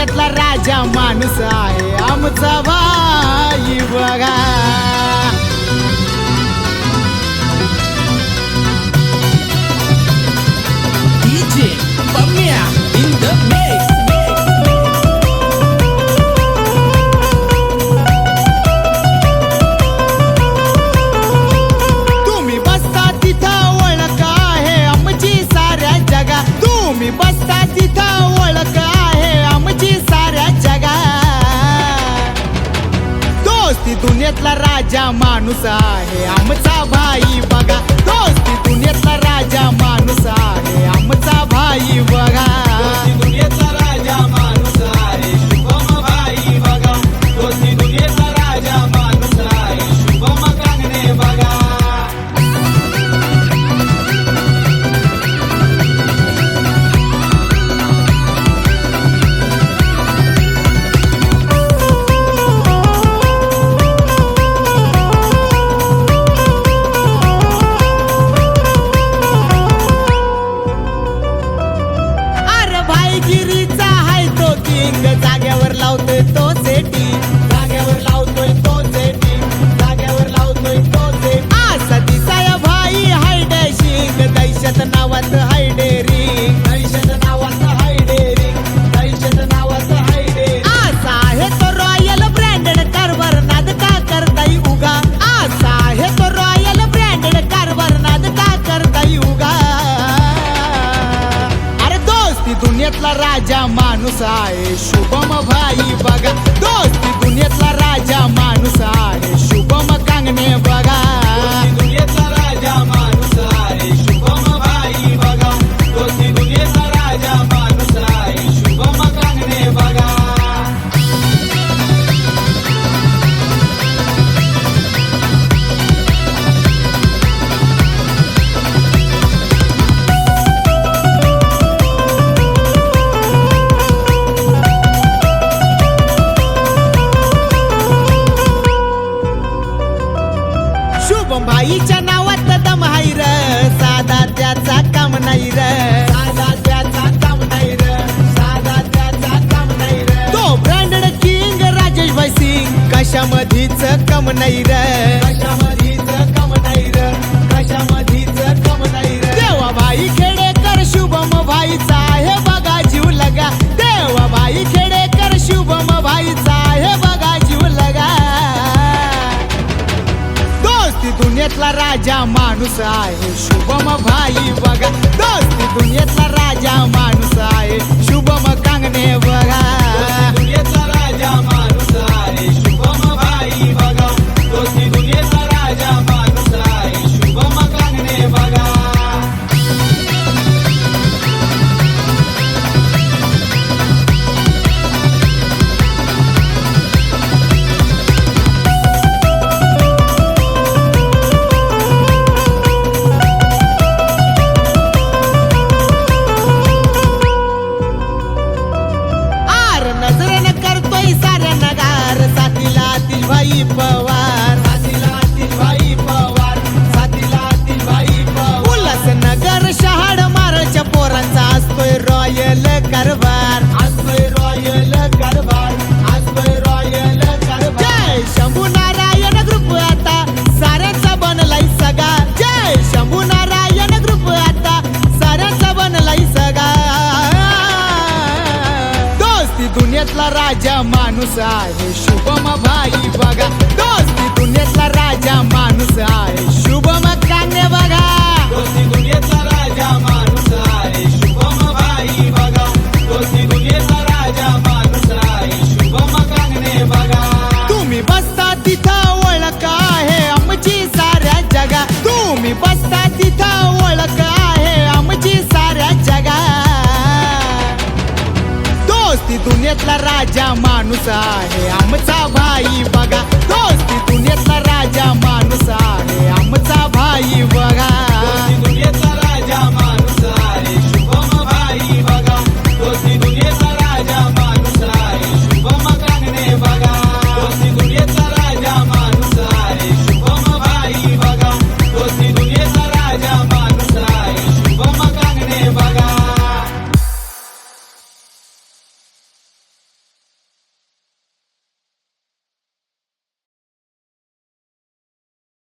दुनियेतला राजा माणूस आहे आमचा भाई बघा। DJ Pamia in the mix. तुम्ही बसता तिथं ओळख आहे आमची साऱ्या जगा, तुम्ही बसता तिथं ओळख आहे आमची साऱ्या जगा। दोस्ती दुनियेतला राजा माणूस आहे आमचा भाई बघा, दोस्ती दुनियेतला राजा माणूस आहे आमचा भाई बघा। दुनियेतला राजा माणूस आहे शुभम भाई बघा, दोस्ती दुनियेतला राजा माणूस आहे शुभम कांगणे बघा। गिरीचा हाय तो किंग, जाग्यावर लावतोय तो सेटी, जाग्यावर लावतोय तो सेटी, जाग्यावर लावतोय तो सेटी। असा दिसाय भाई हाय डॅशिंग, दहशत नावाचं हाय डेरिंग, दहशत नावाचं हाय डेरिंग, दहशत नावाचं हाय डेरिंग। असा आहे तो रॉयल ब्रँडेड कारभार, नाद का करताय उगा, असा आहे तो रॉयल ब्रँडेड कारभार, नाद का करताय उगा। दुनियेतला राजा माणूस आहे शुभम भाई बघा, दोस्ती दुनियेतला राजा माणूस आहे शुभम कांगणे बघा। दुनियेतला राजा माणूस आहे शुभम भाई बघा, दोस्ती दुनियेतला राजा माणूस आहे शुभम कांगणे बघा। शुभम भाईच्या नावात दम हाय र, साधा त्याचा काम नाही र, साधा त्याचा काम नाही र, साधा त्याचा काम नाही र। तो ब्रँडेड किंग राजेश भाई सिंग, कशामधीच कम नाही र, कशामधीच कम नाही र, कशामधीच कम नाही र। देवा भाई खेडेकर शुभम भाईचा आहे बघा जीव लगा, देवा भाई खेडेकर शुभम भाईचा आहे बघा जीव लगा। दोस्ती दुनियेतला राजा माणूस आहे शुभम भाई बघा, दोस्ती दुनियेतला राजा माणूस आहे शुभम कांगणे बघा। दुनियेतला राजा माणूस आहे शुभम भाई बघा, दोस्ती दुनियेतला राजा माणूस आहे शुभम कांगणे बघा। भाई पवार, साथीला आतिश भाई पवार, साथीला आतिश भाई पवार। उल्हासनगर शहाड मारळच्या पोरांचा असतोय रॉयल कारभार, असतोय रॉयल कारभार, असतोय रॉयल कारभार। जय शंभू नारायण ग्रुप आता साऱ्यांचा बनलाय सगा, जय शंभू नारायण ग्रुप आता साऱ्यांचा बनलाय सगा। दोस्ती दुनियेतला राजा माणूस आहे शुभम भाई बघा, दोस्ती दुनियेतला राजा माणूस आहे शुभम कांगणे बघा। दोस्ती दुनियेतला राजा माणूस आहे शुभम भाई बघा, दोस्ती दुनियेतला राजा माणूस आहे शुभम कांगणे बघा। तुम्ही बसता तिथं ओळख आहे आमची साऱ्या जगा, तुम्ही बसता तिथं ओळख आहे आमची साऱ्या जगा। दोस्ती दुनियेतला राजा माणूस आहे आमचा भाई बघा, दोस्ती दुनियेतला राजा माणूस आहे आमचा भाई बघा।